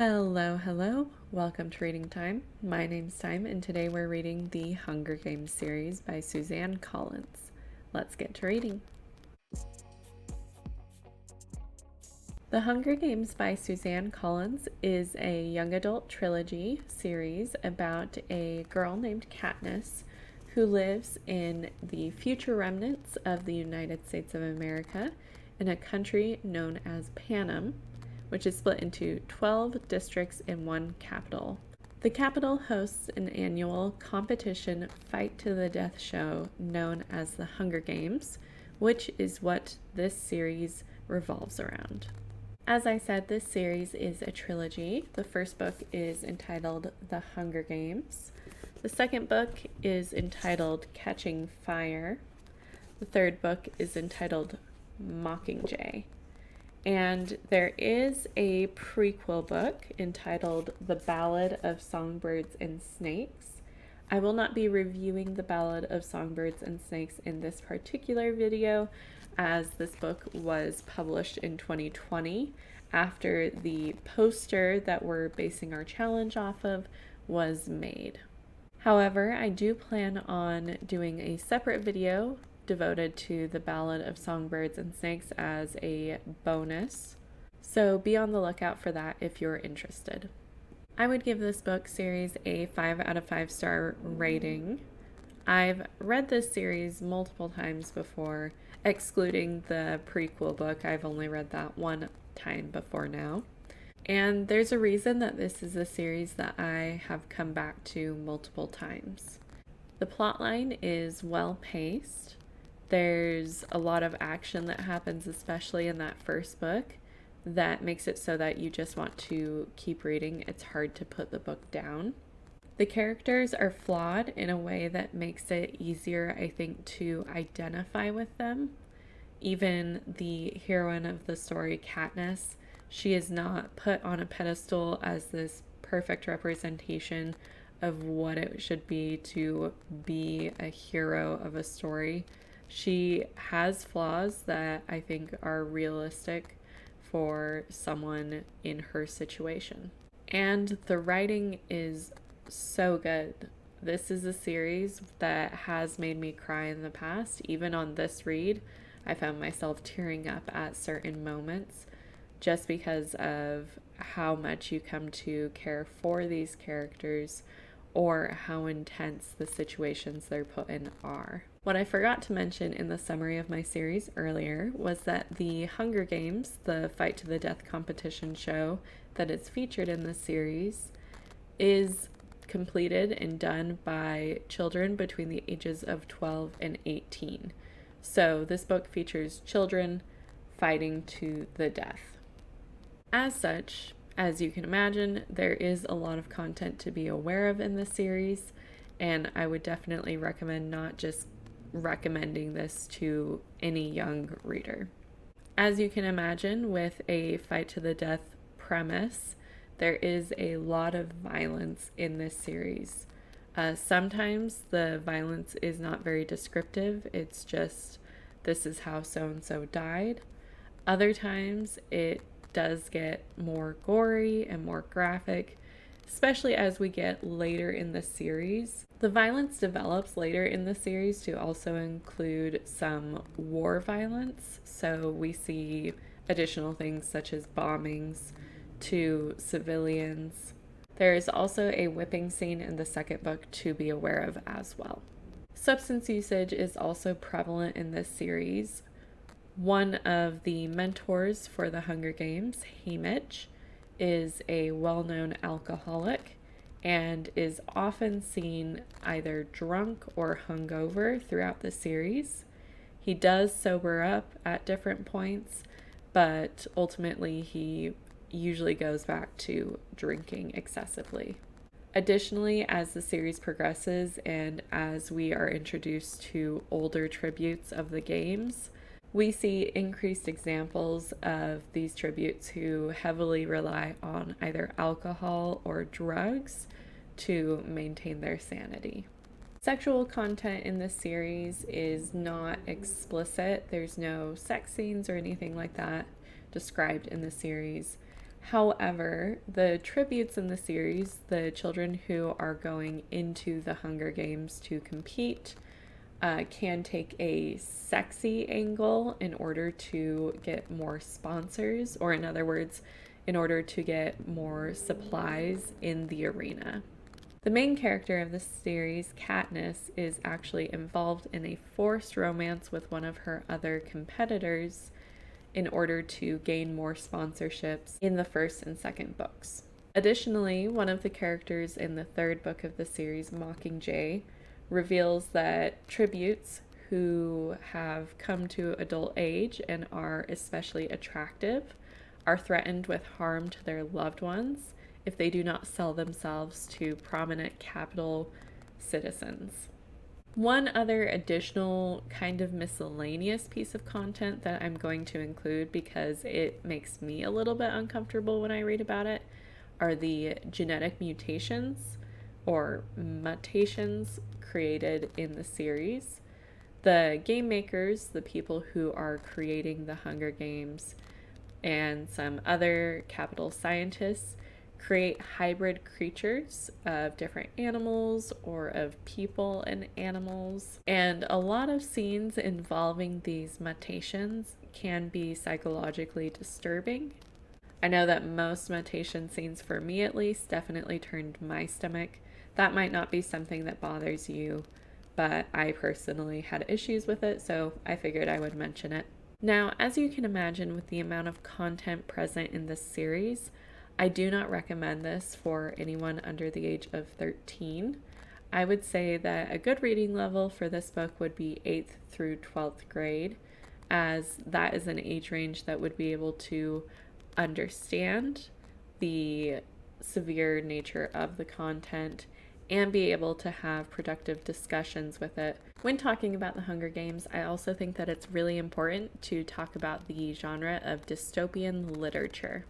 Hello, hello. Welcome to Reading Time. My name's Time, and today we're reading the Hunger Games series by Suzanne Collins. Let's get to reading. The Hunger Games by Suzanne Collins is a young adult trilogy series about a girl named Katniss who lives in the future remnants of the United States of America in a country known as Panem, which is split into 12 districts and one capital. The capital hosts an annual competition fight to the death show known as the Hunger Games, which is what this series revolves around. As I said, this series is a trilogy. The first book is entitled The Hunger Games. The second book is entitled Catching Fire. The third book is entitled Mockingjay. And there is a prequel book entitled The Ballad of Songbirds and Snakes. I will not be reviewing The Ballad of Songbirds and Snakes in this particular video, as this book was published in 2020 after the poster that we're basing our challenge off of was made. However, I do plan on doing a separate video devoted to The Ballad of Songbirds and Snakes as a bonus, so be on the lookout for that if you're interested. I would give this book series a 5 out of 5 star rating. I've read this series multiple times before, excluding the prequel book. I've only read that one time before now. And there's a reason that this is a series that I have come back to multiple times. The plotline is well paced. There's a lot of action that happens, especially in that first book, that makes it so that you just want to keep reading. It's hard to put the book down. The characters are flawed in a way that makes it easier, I think, to identify with them. Even the heroine of the story, Katniss, she is not put on a pedestal as this perfect representation of what it should be to be a hero of a story. She has flaws that I think are realistic for someone in her situation. And the writing is so good. This is a series that has made me cry in the past. Even on this read, I found myself tearing up at certain moments just because of how much you come to care for these characters or how intense the situations they're put in are. What I forgot to mention in the summary of my series earlier was that the Hunger Games, the fight to the death competition show that is featured in this series, is completed and done by children between the ages of 12 and 18. So this book features children fighting to the death. As such, as you can imagine, there is a lot of content to be aware of in this series, and I would definitely recommend not just recommending this to any young reader. As you can imagine, with a fight to the death premise, there is a lot of violence in this series. Sometimes the violence is not very descriptive. It's just, this is how so-and-so died. Other times it does get more gory and more graphic, especially as we get later in the series. The violence develops later in the series to also include some war violence. So we see additional things such as bombings to civilians. There is also a whipping scene in the second book to be aware of as well. Substance usage is also prevalent in this series. One of the mentors for the Hunger Games, Haymitch, is a well-known alcoholic and is often seen either drunk or hungover throughout the series. He does sober up at different points, but ultimately he usually goes back to drinking excessively. Additionally, as the series progresses and as we are introduced to older tributes of the games, we see increased examples of these tributes who heavily rely on either alcohol or drugs to maintain their sanity. Sexual content in this series is not explicit. There's no sex scenes or anything like that described in the series. However, the tributes in the series, the children who are going into the Hunger Games to compete, can take a sexy angle in order to get more sponsors, or in other words, in order to get more supplies in the arena. The main character of this series, Katniss, is actually involved in a forced romance with one of her other competitors in order to gain more sponsorships in the first and second books. Additionally, one of the characters in the third book of the series, Mockingjay, reveals that tributes who have come to adult age and are especially attractive are threatened with harm to their loved ones if they do not sell themselves to prominent capital citizens. One other additional kind of miscellaneous piece of content that I'm going to include because it makes me a little bit uncomfortable when I read about it are the genetic mutations or mutations created in the series. The game makers, the people who are creating the Hunger Games, and some other capital scientists create hybrid creatures of different animals or of people and animals. And a lot of scenes involving these mutations can be psychologically disturbing. I know that most mutation scenes, for me at least, definitely turned my stomach. That might not be something that bothers you, but I personally had issues with it, so I figured I would mention it. Now, as you can imagine, with the amount of content present in this series, I do not recommend this for anyone under the age of 13. I would say that a good reading level for this book would be 8th through 12th grade, as that is an age range that would be able to understand the severe nature of the content and be able to have productive discussions with it. When talking about the Hunger Games, I also think that it's really important to talk about the genre of dystopian literature.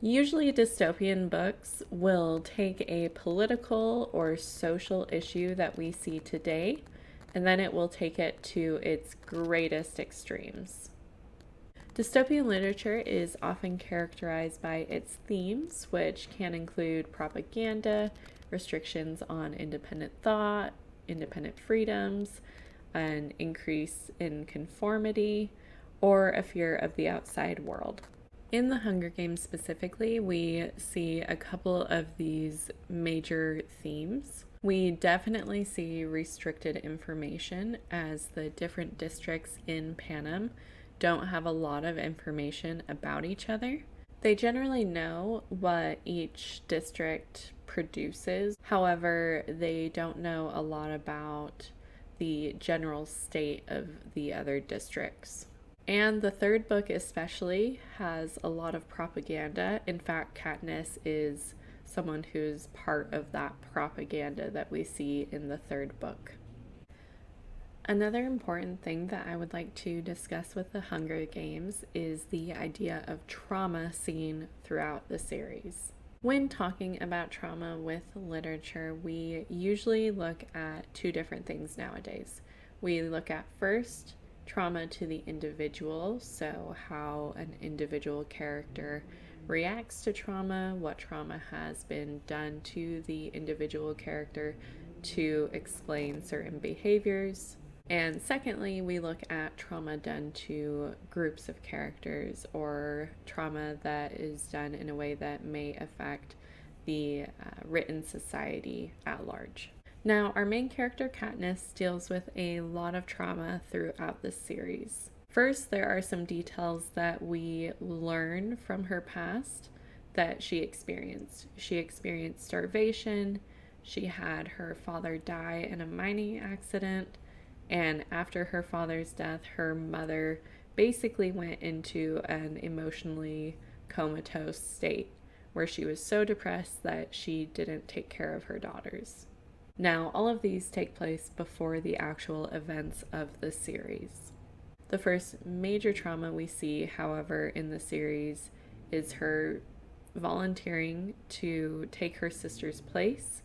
Usually, dystopian books will take a political or social issue that we see today, and then it will take it to its greatest extremes. Dystopian literature is often characterized by its themes, which can include propaganda, restrictions on independent thought, independent freedoms, an increase in conformity, or a fear of the outside world. In the Hunger Games specifically, we see a couple of these major themes. We definitely see restricted information, as the different districts in Panem don't have a lot of information about each other. They generally know what each district produces. However, they don't know a lot about the general state of the other districts. And the third book especially has a lot of propaganda. In fact, Katniss is someone who's part of that propaganda that we see in the third book. Another important thing that I would like to discuss with the Hunger Games is the idea of trauma seen throughout the series. When talking about trauma with literature, we usually look at two different things nowadays. We look at first trauma to the individual, so how an individual character reacts to trauma, what trauma has been done to the individual character to explain certain behaviors. And secondly, we look at trauma done to groups of characters, or trauma that is done in a way that may affect the written society at large. Now, our main character, Katniss, deals with a lot of trauma throughout this series. First, there are some details that we learn from her past that she experienced. She experienced starvation, she had her father die in a mining accident, and after her father's death, her mother basically went into an emotionally comatose state where she was so depressed that she didn't take care of her daughters. Now, all of these take place before the actual events of the series. The first major trauma we see, however, in the series is her volunteering to take her sister's place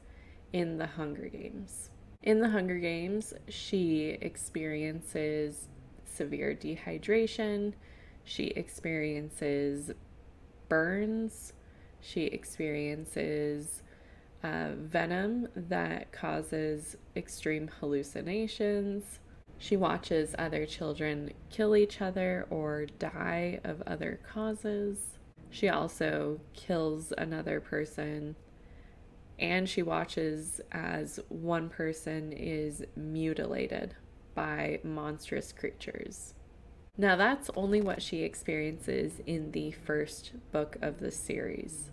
in the Hunger Games. In the Hunger Games, she experiences severe dehydration, she experiences burns, She experiences venom that causes extreme hallucinations. She watches other children kill each other or die of other causes. She also kills another person, and she watches as one person is mutilated by monstrous creatures. Now, that's only what she experiences in the first book of the series.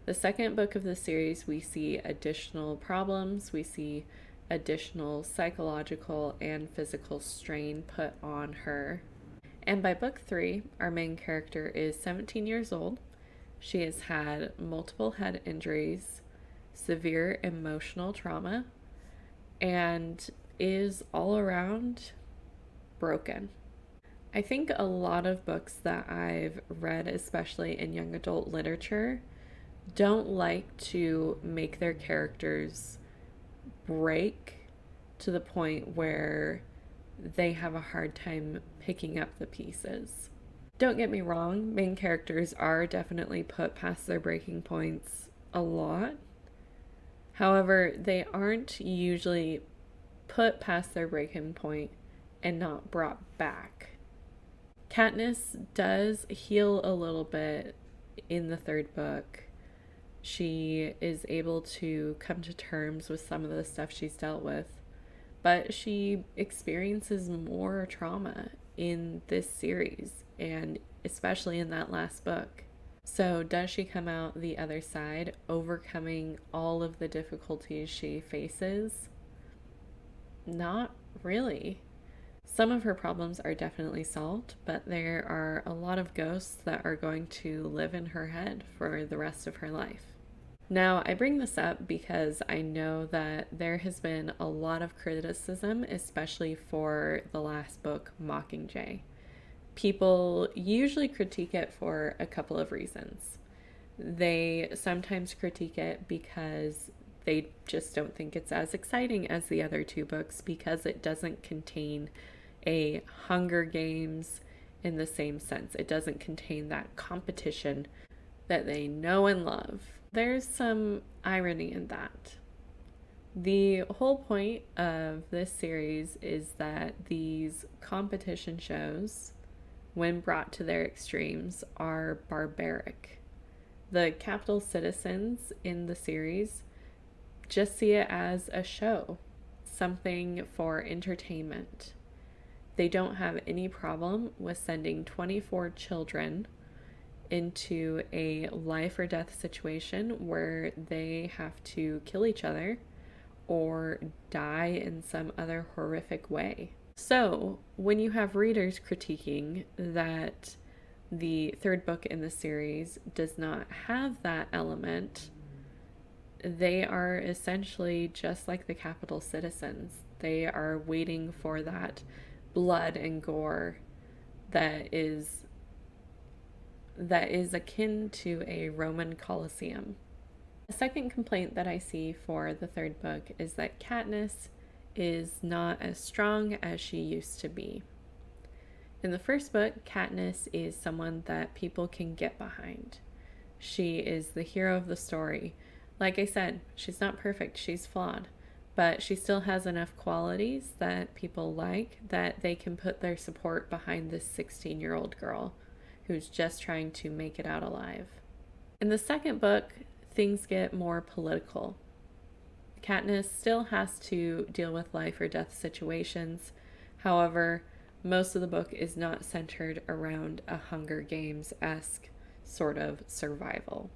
The second book of the series, we see additional problems. We see additional psychological and physical strain put on her. And by book 3, our main character is 17 years old. She has had multiple head injuries, severe emotional trauma, and is all around broken. I think a lot of books that I've read, especially in young adult literature, don't like to make their characters break to the point where they have a hard time picking up the pieces. Don't get me wrong, main characters are definitely put past their breaking points a lot. However, they aren't usually put past their breaking point and not brought back. Katniss does heal a little bit in the third book. She is able to come to terms with some of the stuff she's dealt with, but she experiences more trauma in this series, and especially in that last book. So does she come out the other side, overcoming all of the difficulties she faces? Not really. Some of her problems are definitely solved, but there are a lot of ghosts that are going to live in her head for the rest of her life. Now, I bring this up because I know that there has been a lot of criticism, especially for the last book, Mockingjay. People usually critique it for a couple of reasons. They sometimes critique it because they just don't think it's as exciting as the other two books because it doesn't contain a Hunger Games in the same sense. It doesn't contain that competition that they know and love. There's some irony in that. The whole point of this series is that these competition shows, when brought to their extremes, are barbaric. The capital citizens in the series just see it as a show, something for entertainment. They don't have any problem with sending 24 children into a life or death situation where they have to kill each other or die in some other horrific way. So, when you have readers critiquing that the third book in the series does not have that element, they are essentially just like the capital citizens. They are waiting for that blood and gore that is akin to a Roman Colosseum. The second complaint that I see for the third book is that Katniss is not as strong as she used to be. In the first book, Katniss is someone that people can get behind. She is the hero of the story. Like I said, she's not perfect, she's flawed, but she still has enough qualities that people like that they can put their support behind this 16-year-old girl who's just trying to make it out alive. In the second book, things get more political. Katniss still has to deal with life or death situations. However, most of the book is not centered around a Hunger Games-esque sort of survival.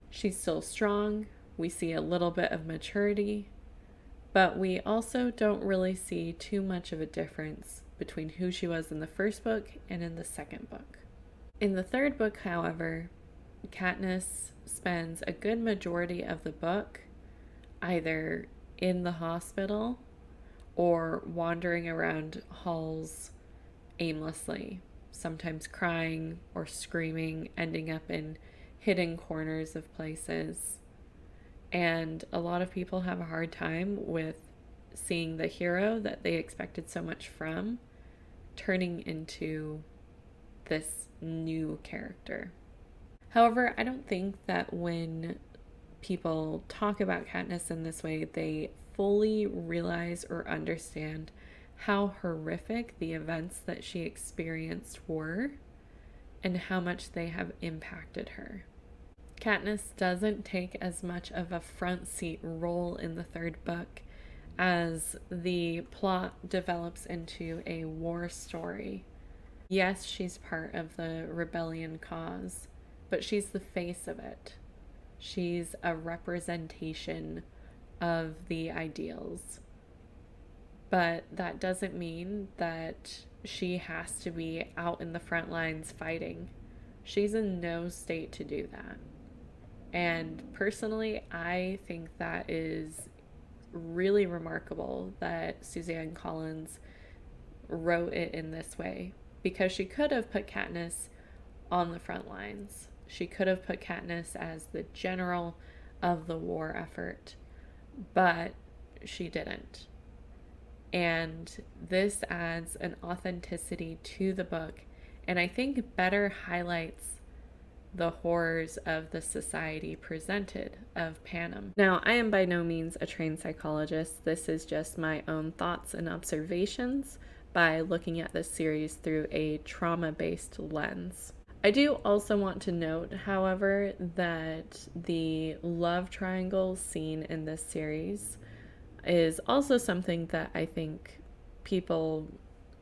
She's still strong. We see a little bit of maturity, but we also don't really see too much of a difference between who she was in the first book and in the second book. In the third book, however, Katniss spends a good majority of the book either in the hospital or wandering around halls aimlessly, sometimes crying or screaming, ending up in hidden corners of places. And a lot of people have a hard time with seeing the hero that they expected so much from turning into this new character. However, I don't think that when people talk about Katniss in this way, they fully realize or understand how horrific the events that she experienced were and how much they have impacted her. Katniss doesn't take as much of a front seat role in the third book as the plot develops into a war story. Yes, she's part of the rebellion cause, but she's the face of it. She's a representation of the ideals. But that doesn't mean that she has to be out in the front lines fighting. She's in no state to do that. And personally, I think that is really remarkable that Suzanne Collins wrote it in this way, because she could have put Katniss on the front lines. She could have put Katniss as the general of the war effort, but she didn't. And this adds an authenticity to the book, and I think better highlights the horrors of the society presented of Panem. Now, I am by no means a trained psychologist. This is just my own thoughts and observations by looking at this series through a trauma-based lens. I do also want to note, however, that the love triangle seen in this series is also something that I think people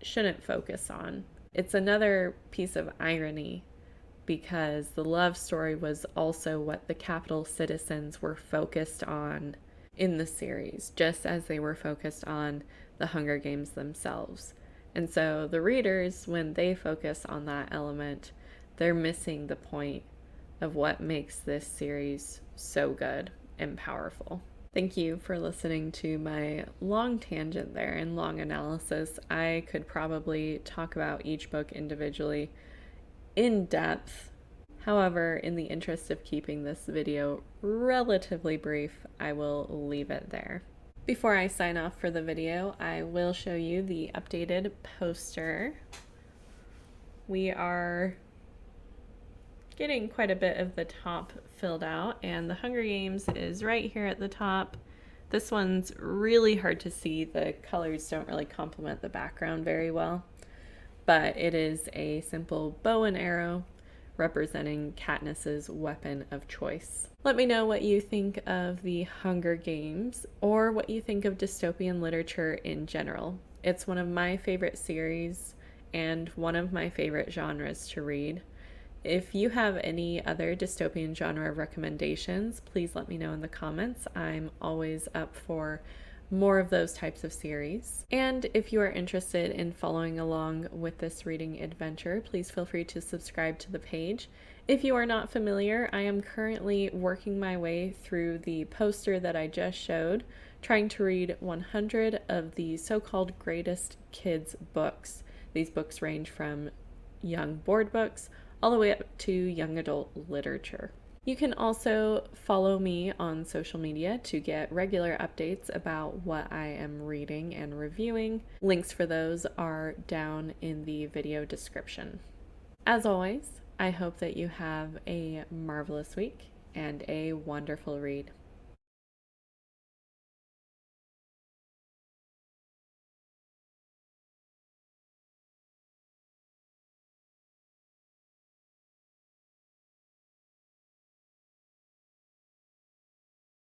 shouldn't focus on. It's another piece of irony, because the love story was also what the Capitol citizens were focused on in the series, just as they were focused on the Hunger Games themselves. And so the readers, when they focus on that element, they're missing the point of what makes this series so good and powerful. Thank you for listening to my long tangent there and long analysis. I could probably talk about each book individually in depth. However, in the interest of keeping this video relatively brief, I will leave it there. Before I sign off for the video, I will show you the updated poster. We are getting quite a bit of the top filled out, and the Hunger Games is right here at the top. This one's really hard to see. The colors don't really complement the background very well, but it is a simple bow and arrow representing Katniss's weapon of choice. Let me know what you think of the Hunger Games, or what you think of dystopian literature in general. It's one of my favorite series and one of my favorite genres to read. If you have any other dystopian genre recommendations, please let me know in the comments. I'm always up for more of those types of series. And if you are interested in following along with this reading adventure, please feel free to subscribe to the page. If you are not familiar, I am currently working my way through the poster that I just showed, trying to read 100 of the so-called greatest kids books. These books range from young board books all the way up to young adult literature. You can also follow me on social media to get regular updates about what I am reading and reviewing. Links for those are down in the video description. As always, I hope that you have a marvelous week and a wonderful read.